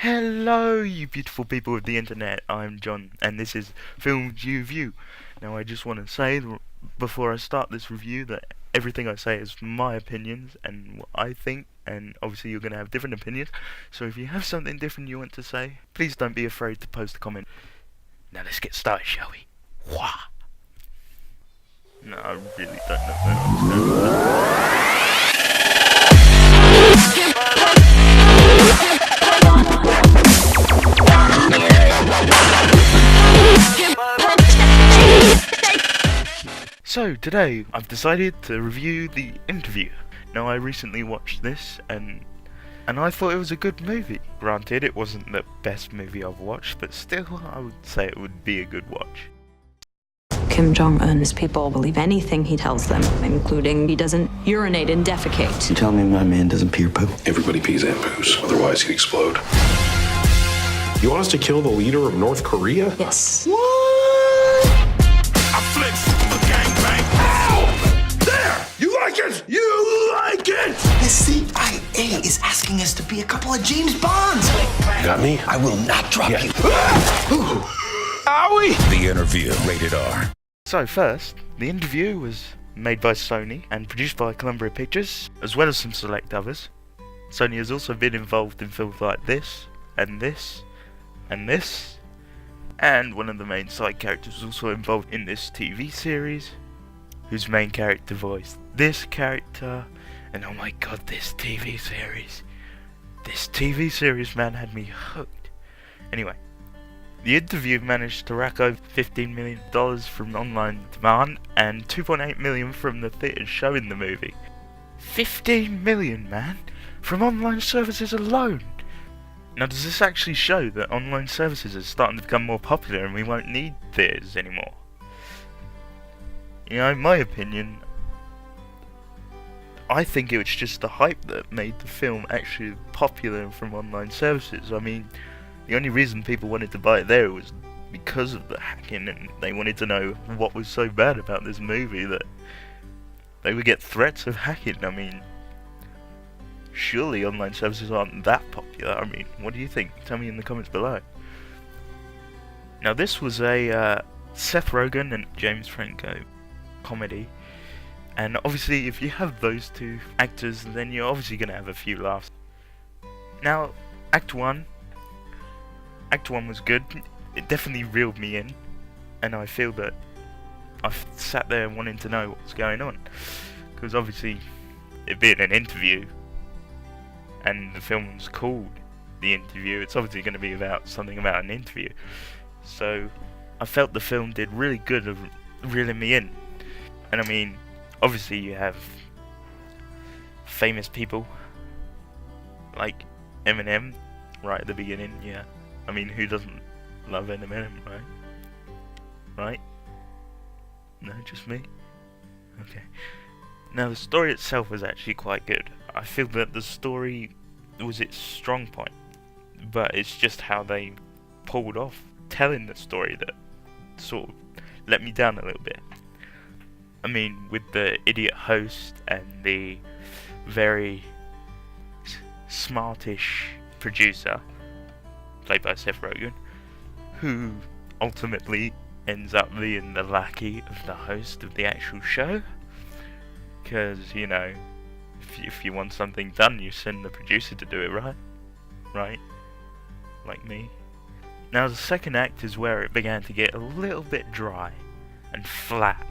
Hello, you beautiful people of the internet. I'm John, and this is Films You View. Now, I just want to say before I start this review that everything I say is my opinions and what I think, and obviously you're going to have different opinions. So if you have something different you want to say, please don't be afraid to post a comment. Now let's get started, shall we? Wah! No, I really don't know. So today I've decided to review The Interview. Now I recently watched this and I thought it was a good movie. Granted, it wasn't the best movie I've watched, but still I would say it would be a good watch. Kim Jong-un's people believe anything he tells them, including he doesn't urinate and defecate. You tell me my man doesn't pee or poo? Everybody pees and poos, otherwise he'd explode. You want us to kill the leader of North Korea? Yes. What? I flips a gangbang. Ow! There! You like it? You like it? The CIA is asking us to be a couple of James Bonds. Got me? I will not drop you. Owie! The Interview, rated R. So first, The Interview was made by Sony and produced by Columbia Pictures, as well as some select others. Sony has also been involved in films like this, and this, and this, and one of the main side characters was also involved in this TV series, whose main character voiced this character, and oh my god, this TV series, man, had me hooked. Anyway, The Interview managed to rack over $15 million from online demand and $2.8 million from the theaters showing the movie. 15 million, man, from online services alone. Now, does this actually show that online services are starting to become more popular and we won't need theaters anymore? You know, in my opinion, I think it was just the hype that made the film actually popular from online services. I mean, the only reason people wanted to buy it there was because of the hacking, and they wanted to know what was so bad about this movie that they would get threats of hacking. I mean, surely online services aren't that popular. I mean, what do you think? Tell me in the comments below. Now, this was a Seth Rogen and James Franco comedy, and obviously if you have those two actors, then you're obviously going to have a few laughs. Now, Act 1 was good. It definitely reeled me in, and I feel that I've sat there wanting to know what's going on, because obviously it being an interview and the film's called The Interview, it's obviously going to be about something about an interview. So I felt the film did really good of reeling me in. And I mean, obviously you have famous people like Eminem right at the beginning. Yeah, I mean, who doesn't love Eminem, right? Right? No, just me? Okay. Now, the story itself was actually quite good. I feel that the story was its strong point, but it's just how they pulled off telling the story that sort of let me down a little bit. I mean, with the idiot host and the very smartish producer, played by Seth Rogen, who ultimately ends up being the lackey of the host of the actual show. Because, you know, if you want something done, you send the producer to do it, right? Right? Like me. Now, the second act is where it began to get a little bit dry and flat.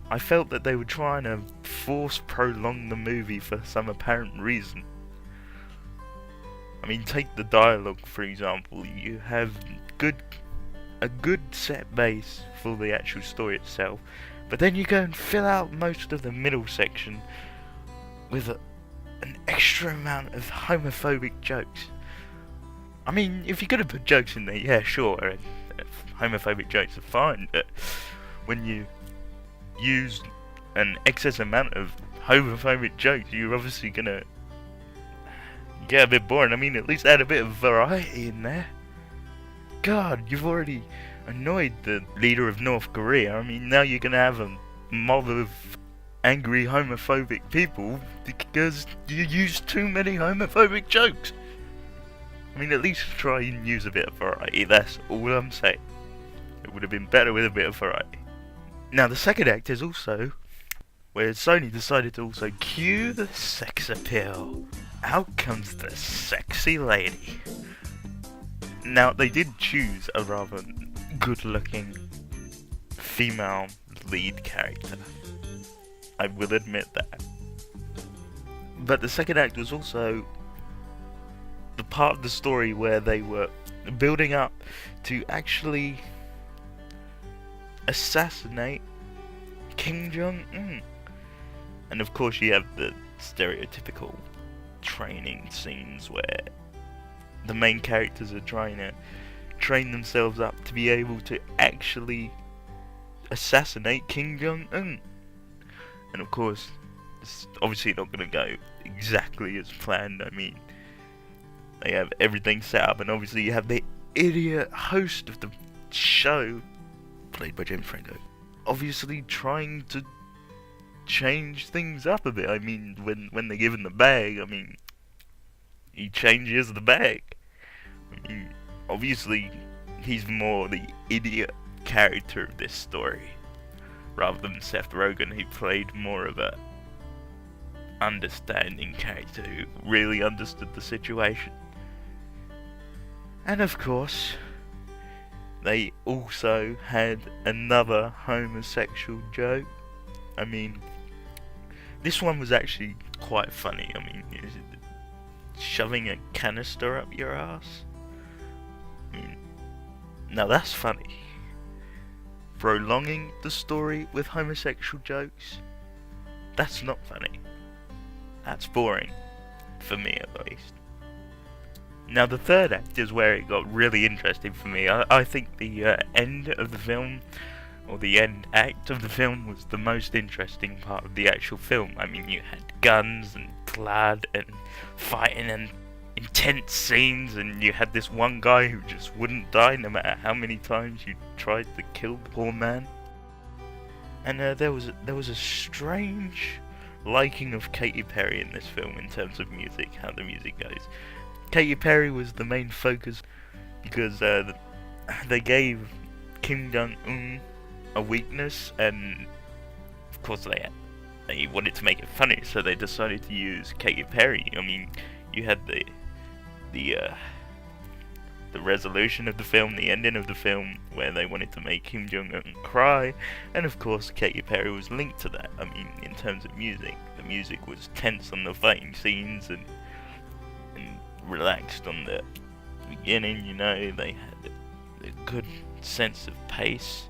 I felt that they were trying to prolong the movie for some apparent reason. I mean, take the dialogue for example. You have a good set base for the actual story itself, but then you go and fill out most of the middle section with an extra amount of homophobic jokes. I mean, if you're gonna put jokes in there, yeah, sure, and homophobic jokes are fine, but when you use an excess amount of homophobic jokes, you're obviously gonna get a bit boring. I mean, at least add a bit of variety in there. God, you've already annoyed the leader of North Korea. I mean, now you're gonna have a mob of angry homophobic people because you use too many homophobic jokes. I mean, at least try and use a bit of variety, that's all I'm saying. It would have been better with a bit of variety. Now, the second act is also where Sony decided to also cue the sex appeal. Out comes the sexy lady. Now, they did choose a rather good-looking female lead character. I will admit that. But the second act was also the part of the story where they were building up to actually assassinate Kim Jong-un. And of course you have the stereotypical training scenes where the main characters are trying to train themselves up to be able to actually assassinate Kim Jong-un. And of course, it's obviously not going to go exactly as planned. I mean, they have everything set up, and obviously you have the idiot host of the show, played by James Franco, obviously trying to change things up a bit. I mean, when they give him the bag, I mean, he changes the bag. I mean, obviously, he's more the idiot character of this story, rather than Seth Rogen, who played more of a understanding character who really understood the situation. And of course, they also had another homosexual joke. I mean, this one was actually quite funny. I mean, is it shoving a canister up your ass? I mean, now that's funny. Prolonging the story with homosexual jokes, that's not funny. That's boring, for me at least. Now the third act is where it got really interesting for me. I think the end of the film, or the end act of the film, was the most interesting part of the actual film. I mean, you had guns and blood and fighting and intense scenes, and you had this one guy who just wouldn't die no matter how many times you tried to kill the poor man. And there was a strange liking of Katy Perry in this film in terms of music, how the music goes. Katy Perry was the main focus because they gave Kim Jong-un a weakness, and of course they wanted to make it funny, so they decided to use Katy Perry. I mean, you had the resolution of the film, the ending of the film, where they wanted to make Kim Jong-un cry, and of course Katy Perry was linked to that. I mean, in terms of music, the music was tense on the fighting scenes and relaxed on the beginning, you know. They had a good sense of pace,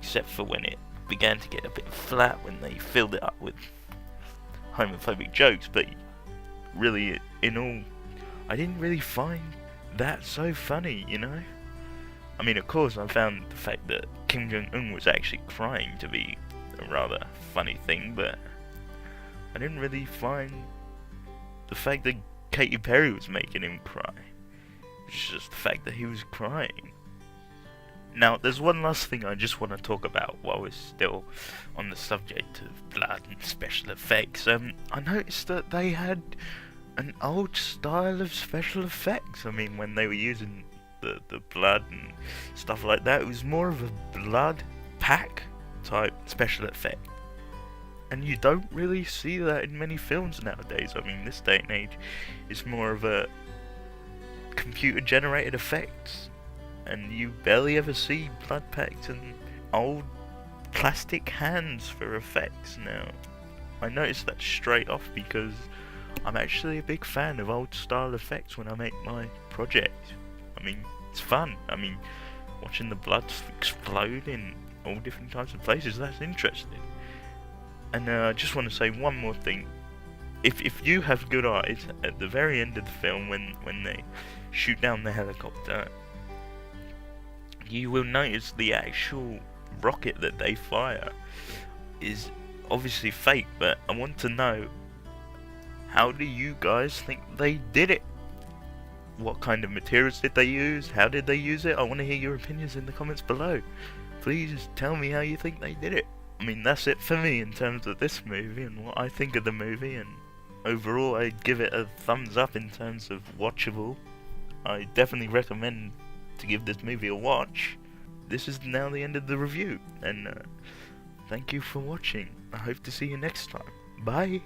except for when it began to get a bit flat, when they filled it up with homophobic jokes. But really, in all, I didn't really find that so funny, you know. I mean, of course, I found the fact that Kim Jong-un was actually crying to be a rather funny thing, but I didn't really find the fact that Katy Perry was making him cry. It's just the fact that he was crying. Now, there's one last thing I just want to talk about while we're still on the subject of blood and special effects. I noticed that they had an old style of special effects. I mean, when they were using the blood and stuff like that, it was more of a blood pack type special effect. And you don't really see that in many films nowadays. I mean, this day and age, it's more of a computer-generated effects, and you barely ever see blood packs and old plastic hands for effects now. I noticed that straight off because I'm actually a big fan of old style effects when I make my project. I mean, it's fun. I mean, watching the blood explode in all different types of places, that's interesting. And I just want to say one more thing. If you have good eyes, at the very end of the film, when they shoot down the helicopter, you will notice the actual rocket that they fire is obviously fake, but I want to know, how do you guys think they did it? What kind of materials did they use? How did they use it? I want to hear your opinions in the comments below. Please tell me how you think they did it. I mean, that's it for me in terms of this movie and what I think of the movie, and overall I'd give it a thumbs up in terms of watchable. I definitely recommend to give this movie a watch. This is now the end of the review, and thank you for watching. I hope to see you next time. Bye!